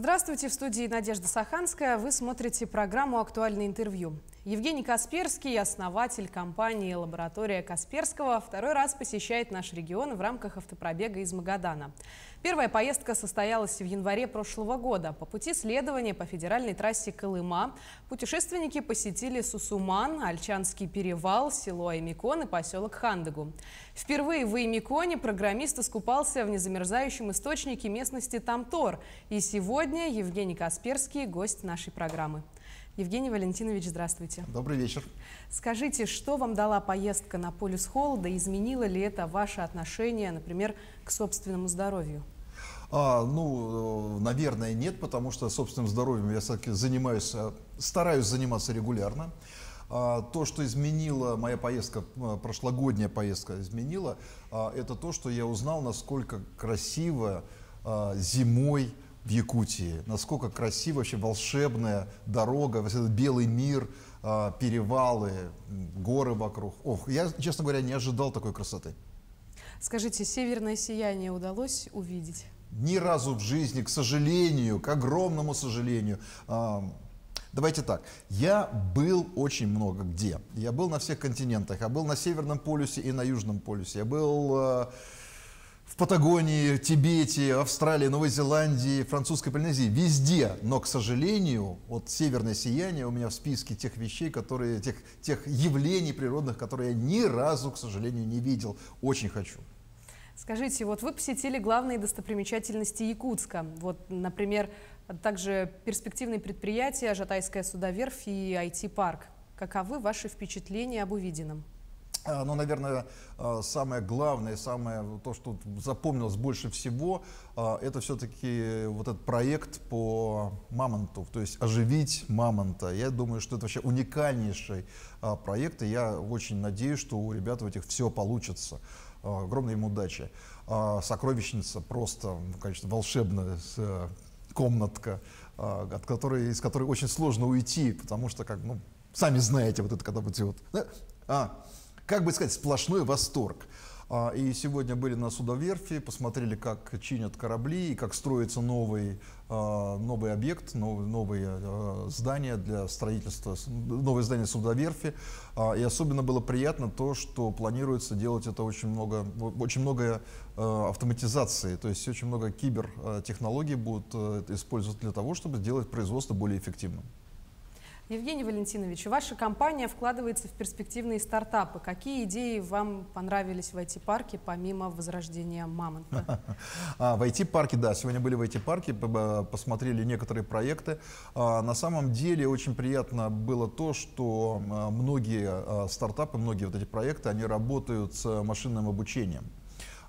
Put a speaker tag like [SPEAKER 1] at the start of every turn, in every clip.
[SPEAKER 1] Здравствуйте, в студии Надежда Саханская. Вы смотрите программу «Актуальное интервью». Евгений Касперский, основатель компании «Лаборатория Касперского», второй раз посещает наш регион в рамках автопробега из Магадана. Первая поездка состоялась в январе прошлого года. По пути следования по федеральной трассе Колыма путешественники посетили Сусуман, Ольчанский перевал, село Аймикон и поселок Хандыгу. Впервые в Аймиконе программист искупался в незамерзающем источнике местности Тамтор. И сегодня Евгений Касперский – гость нашей программы. Евгений Валентинович, здравствуйте.
[SPEAKER 2] Добрый вечер.
[SPEAKER 1] Скажите, что вам дала поездка на полюс холода? Изменило ли это ваше отношение, например, к собственному здоровью?
[SPEAKER 2] Наверное, нет, потому что собственным здоровьем я все-таки стараюсь заниматься регулярно. То, что изменила моя поездка, прошлогодняя поездка изменила, это то, что я узнал, насколько красиво зимой в Якутии, насколько красиво, вообще волшебная дорога, этот белый мир, перевалы, горы вокруг. Я, честно говоря, не ожидал такой красоты.
[SPEAKER 1] Скажите, северное сияние удалось увидеть?
[SPEAKER 2] Ни разу в жизни, к сожалению, к огромному сожалению. Давайте так, я был очень много где. Я был на всех континентах, я был на Северном полюсе и на Южном полюсе. Я был в Патагонии, Тибете, Австралии, Новой Зеландии, Французской Полинезии, везде. Но, к сожалению, вот северное сияние у меня в списке тех вещей, тех явлений природных, которые я ни разу, к сожалению, не видел. Очень хочу.
[SPEAKER 1] Скажите, вот вы посетили главные достопримечательности Якутска. Вот, например, также перспективные предприятия «Жатайская судоверфь» и IT-парк. Каковы ваши впечатления об увиденном?
[SPEAKER 2] Наверное, самое главное, то, что запомнилось больше всего, это все-таки вот этот проект по мамонту, то есть оживить мамонта. Я думаю, что это вообще уникальнейший проект, и я очень надеюсь, что у ребят в этих все получится. Огромной им удачи. Сокровищница просто, конечно, волшебная комнатка, из которой очень сложно уйти, потому что, сами знаете, вот это когда как бы сказать, сплошной восторг. И сегодня были на судоверфи, посмотрели, как чинят корабли, и как строится новый объект, новое здание для строительства, новое здание судоверфи. И особенно было приятно то, что планируется делать это очень много автоматизации, то есть очень много кибертехнологий будут использовать для того, чтобы сделать производство более эффективным.
[SPEAKER 1] Евгений Валентинович, ваша компания вкладывается в перспективные стартапы. Какие идеи вам понравились в IT-парке, помимо возрождения мамонта?
[SPEAKER 2] В IT-парке, да, сегодня были в IT-парке, посмотрели некоторые проекты. На самом деле очень приятно было то, что многие стартапы, многие вот эти проекты, они работают с машинным обучением.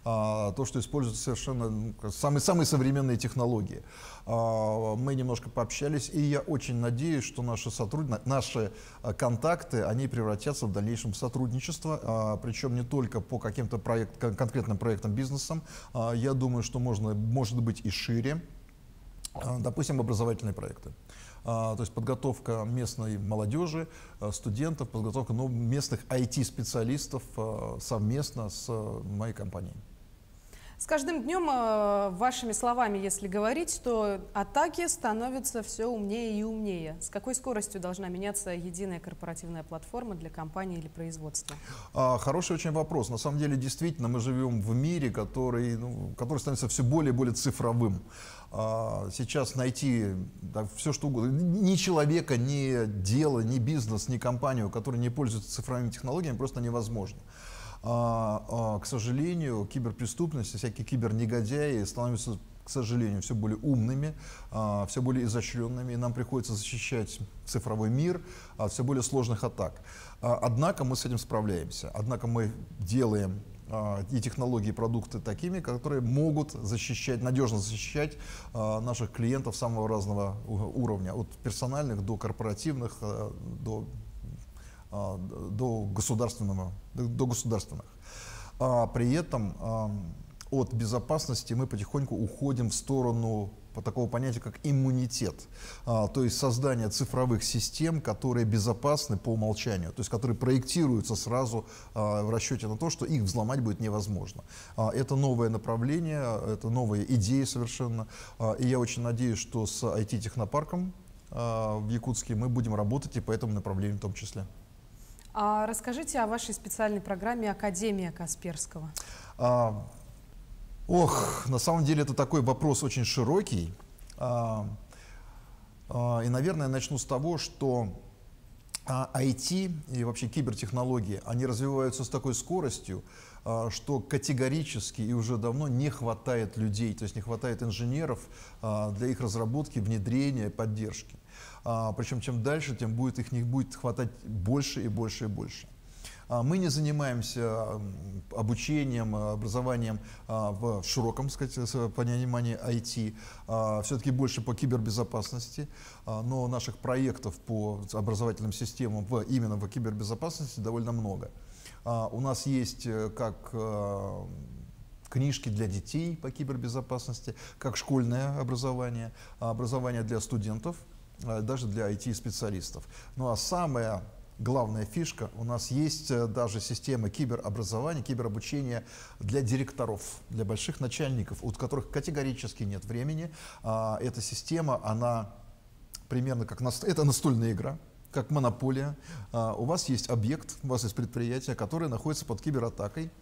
[SPEAKER 2] То, что используют совершенно самые современные технологии. Мы немножко пообщались, и я очень надеюсь, что наши контакты, они превратятся в дальнейшем в сотрудничество, причем не только по каким-то конкретным проектам, бизнесам. Я думаю, что может быть и шире, допустим, образовательные проекты. То есть подготовка местной молодежи, студентов, подготовка местных IT-специалистов совместно с моей компанией.
[SPEAKER 1] С каждым днем, вашими словами, если говорить, то атаки становятся все умнее и умнее. С какой скоростью должна меняться единая корпоративная платформа для компании или производства?
[SPEAKER 2] Хороший очень вопрос. На самом деле, действительно, мы живем в мире, который становится все более и более цифровым. Сейчас найти все, что угодно. Ни человека, ни дело, ни бизнес, ни компанию, которые не пользуются цифровыми технологиями, просто невозможно. К сожалению, киберпреступность, всякие кибернегодяи становятся, к сожалению, все более умными, все более изощренными, и нам приходится защищать цифровой мир от все более сложных атак. Однако мы с этим справляемся, однако мы делаем и технологии, и продукты такими, которые могут надежно защищать наших клиентов самого разного уровня, от персональных до корпоративных, до государственных. При этом от безопасности мы потихоньку уходим в сторону по такого понятия, как иммунитет, то есть создание цифровых систем, которые безопасны по умолчанию, то есть которые проектируются сразу в расчете на то, что их взломать будет невозможно. Это новое направление, это новая идея совершенно, и я очень надеюсь, что с IT-технопарком в Якутске мы будем работать и по этому направлению в том числе.
[SPEAKER 1] А расскажите о вашей специальной программе «Академия Касперского».
[SPEAKER 2] На самом деле это такой вопрос очень широкий. И, наверное, начну с того, что IT и вообще кибертехнологии, они развиваются с такой скоростью, что категорически и уже давно не хватает людей, то есть не хватает инженеров для их разработки, внедрения, поддержки. Причем чем дальше, тем их не будет хватать больше и больше и больше. Мы не занимаемся обучением, образованием в широком, сказать, понимании IT, все-таки больше по кибербезопасности, но наших проектов по образовательным системам именно в кибербезопасности довольно много. У нас есть как книжки для детей по кибербезопасности, как школьное образование, образование для студентов, даже для IT-специалистов. Ну а самое главная фишка, у нас есть даже система киберобразования, киберобучения для директоров, для больших начальников, у которых категорически нет времени. Эта система, она примерно как это настольная игра, как монополия. У вас есть объект, у вас есть предприятие, которое находится под кибератакой.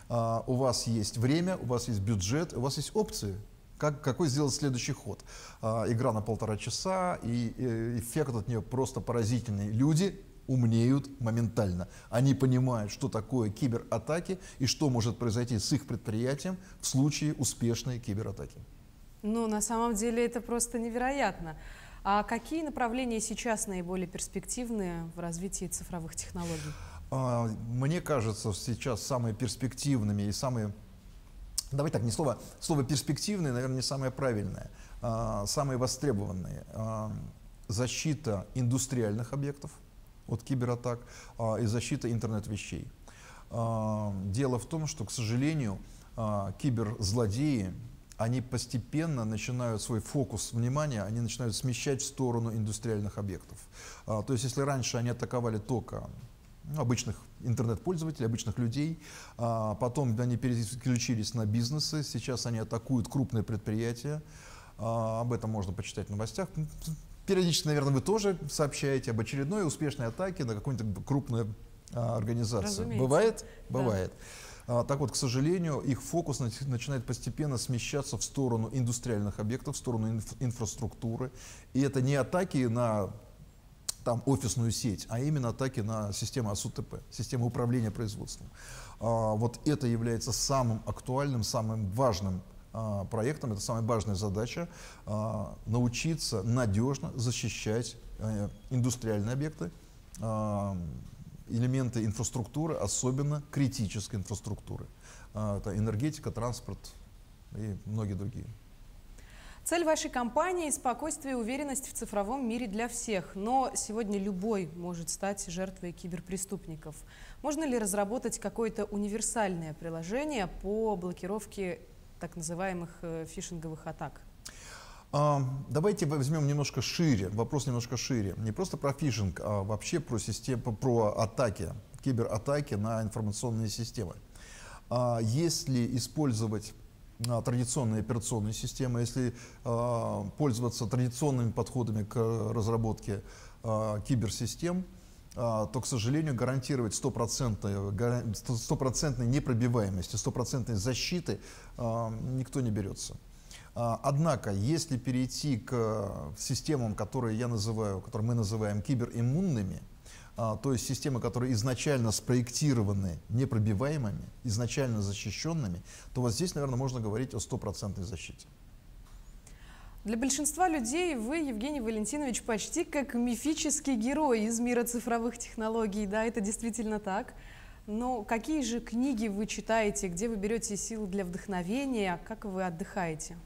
[SPEAKER 2] У вас есть время, у вас есть бюджет, у вас есть опции. Какой сделать следующий ход? Игра на 1,5 часа, и эффект от нее просто поразительный. Люди умнеют моментально. Они понимают, что такое кибератаки и что может произойти с их предприятием в случае успешной кибератаки.
[SPEAKER 1] Ну, на самом деле это просто невероятно. А какие направления сейчас наиболее перспективные в развитии цифровых технологий?
[SPEAKER 2] Мне кажется, сейчас самые перспективными и самые... Давайте так, слово перспективные, наверное, не самое правильное. Самые востребованные. Защита индустриальных объектов от кибератак и защита интернет-вещей. Дело в том, что, к сожалению, киберзлодеи, они постепенно начинают свой фокус внимания, они начинают смещать в сторону индустриальных объектов. То есть, если раньше они атаковали только обычных интернет-пользователей, обычных людей, потом они переключились на бизнесы, сейчас они атакуют крупные предприятия, об этом можно почитать в новостях. Периодически, наверное, вы тоже сообщаете об очередной успешной атаке на какую-нибудь крупную организацию.
[SPEAKER 1] Разумеется.
[SPEAKER 2] Бывает?
[SPEAKER 1] Да.
[SPEAKER 2] Bывает. Так вот, к сожалению, их фокус начинает постепенно смещаться в сторону индустриальных объектов, в сторону инфраструктуры. И это не атаки на офисную сеть, а именно атаки на систему АСУТП, систему управления производством. Вот это является самым актуальным, самым важным проектом, это самая важная задача — научиться надежно защищать индустриальные объекты, элементы инфраструктуры, особенно критической инфраструктуры. Это энергетика, транспорт и многие другие.
[SPEAKER 1] Цель вашей компании – спокойствие и уверенность в цифровом мире для всех. Но сегодня любой может стать жертвой киберпреступников. Можно ли разработать какое-то универсальное приложение по блокировке так называемых фишинговых атак?
[SPEAKER 2] Давайте возьмем немножко шире, вопрос немножко шире. Не просто про фишинг, а вообще про атаки, кибератаки на информационные системы. Если использовать традиционные операционные системы, если пользоваться традиционными подходами к разработке киберсистем, то, к сожалению, гарантировать стопроцентной непробиваемости, стопроцентной защиты никто не берется. Однако, если перейти к системам, которые мы называем кибериммунными, то есть системы, которые изначально спроектированы непробиваемыми, изначально защищенными, то вот здесь, наверное, можно говорить о стопроцентной защите.
[SPEAKER 1] Для большинства людей вы, Евгений Валентинович, почти как мифический герой из мира цифровых технологий. Да, это действительно так. Но какие же книги вы читаете, где вы берете силы для вдохновения, как вы отдыхаете?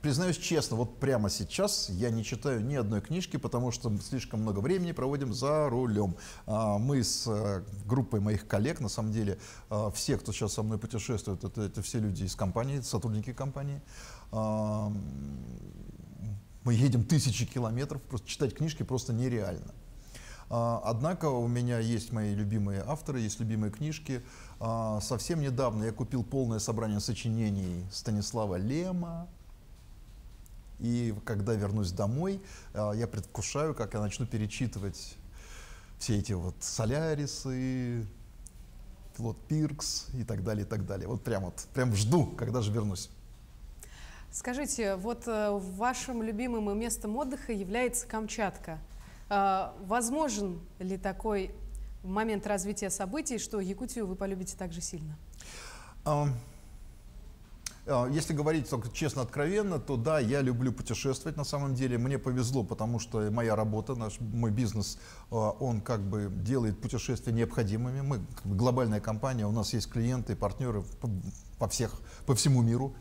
[SPEAKER 2] Признаюсь честно, вот прямо сейчас я не читаю ни одной книжки, потому что слишком много времени проводим за рулем. Мы с группой моих коллег, на самом деле, все, кто сейчас со мной путешествует, это все люди из компании, сотрудники компании. Мы едем тысячи километров, просто читать книжки просто нереально. Однако у меня есть мои любимые авторы, есть любимые книжки. Совсем недавно я купил полное собрание сочинений Станислава Лема. И когда вернусь домой, я предвкушаю, как я начну перечитывать все эти вот Солярисы, Пилот Пиркс и так далее, и так далее. Вот прям жду, когда же вернусь.
[SPEAKER 1] Скажите, вот вашим любимым местом отдыха является Камчатка. Возможен ли такой момент развития событий, что Якутию вы полюбите так же сильно?
[SPEAKER 2] Если говорить только честно, откровенно, то да, я люблю путешествовать. На самом деле мне повезло, потому что моя работа, мой бизнес, он как бы делает путешествия необходимыми. Мы глобальная компания, у нас есть клиенты, партнеры по всему миру.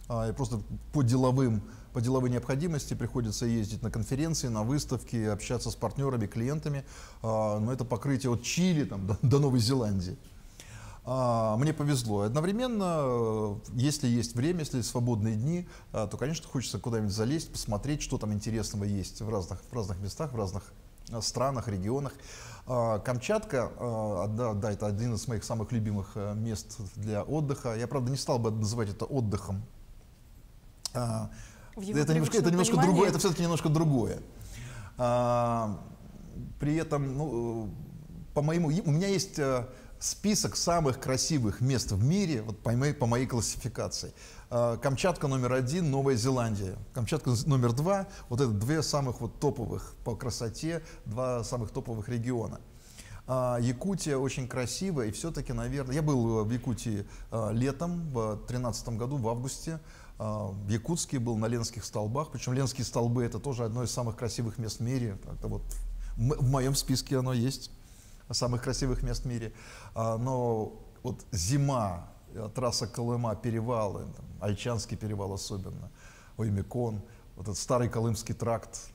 [SPEAKER 2] И просто по деловой необходимости приходится ездить на конференции, на выставки, общаться с партнерами, клиентами. Но это покрытие от Чили до Новой Зеландии. Мне повезло. Одновременно, если есть время, если есть свободные дни, то, конечно, хочется куда-нибудь залезть, посмотреть, что там интересного есть в разных местах, в разных странах, регионах. Камчатка, да, это один из моих самых любимых мест для отдыха. Я, правда, не стал бы называть это отдыхом. Это немножко другое, это все-таки немножко другое. При этом, у меня есть список самых красивых мест в мире, вот по моей классификации. Камчатка №1, Новая Зеландия. Камчатка №2, вот это две самых топовых по красоте, два самых топовых региона. Якутия очень красивая, и все-таки, наверное, я был в Якутии летом, в 2013 году, в августе. В Якутске был на Ленских столбах, причем Ленские столбы — это тоже одно из самых красивых мест в мире. Это вот в моем списке оно есть, самых красивых мест в мире. Но вот зима, трасса Колыма, перевалы, Ольчанский перевал особенно, Оймекон, вот этот старый Колымский тракт,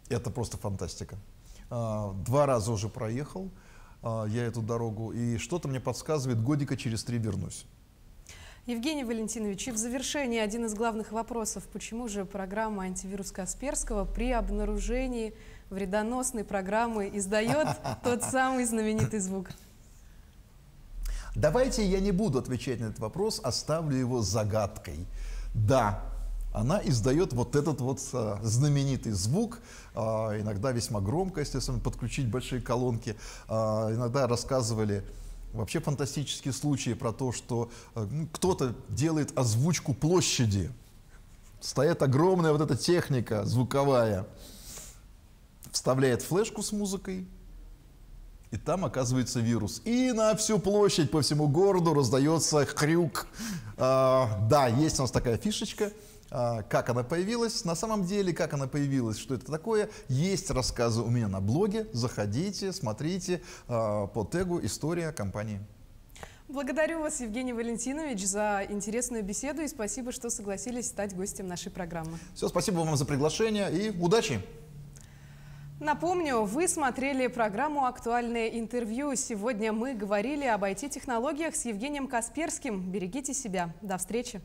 [SPEAKER 2] это просто фантастика. 2 раза уже проехал я эту дорогу, и что-то мне подсказывает, годика через 3 вернусь.
[SPEAKER 1] Евгений Валентинович, и в завершении один из главных вопросов. Почему же программа «Антивирус» Касперского при обнаружении вредоносной программы издает тот самый знаменитый звук?
[SPEAKER 2] Давайте я не буду отвечать на этот вопрос, оставлю его загадкой. Да, она издает вот этот вот знаменитый звук, иногда весьма громко, естественно, подключить большие колонки. Иногда рассказывали вообще фантастические случаи про то, что кто-то делает озвучку площади. Стоит огромная вот эта техника звуковая, вставляет флешку с музыкой, и там оказывается вирус. И на всю площадь, по всему городу раздается хрюк. Да, есть у нас такая фишечка. Как она появилась? На самом деле, как она появилась, что это такое, есть рассказы у меня на блоге. Заходите, смотрите по тегу «История компании».
[SPEAKER 1] Благодарю вас, Евгений Валентинович, за интересную беседу и спасибо, что согласились стать гостем нашей программы.
[SPEAKER 2] Все, спасибо вам за приглашение и удачи!
[SPEAKER 1] Напомню, вы смотрели программу «Актуальное интервью». Сегодня мы говорили об IT-технологиях с Евгением Касперским. Берегите себя. До встречи!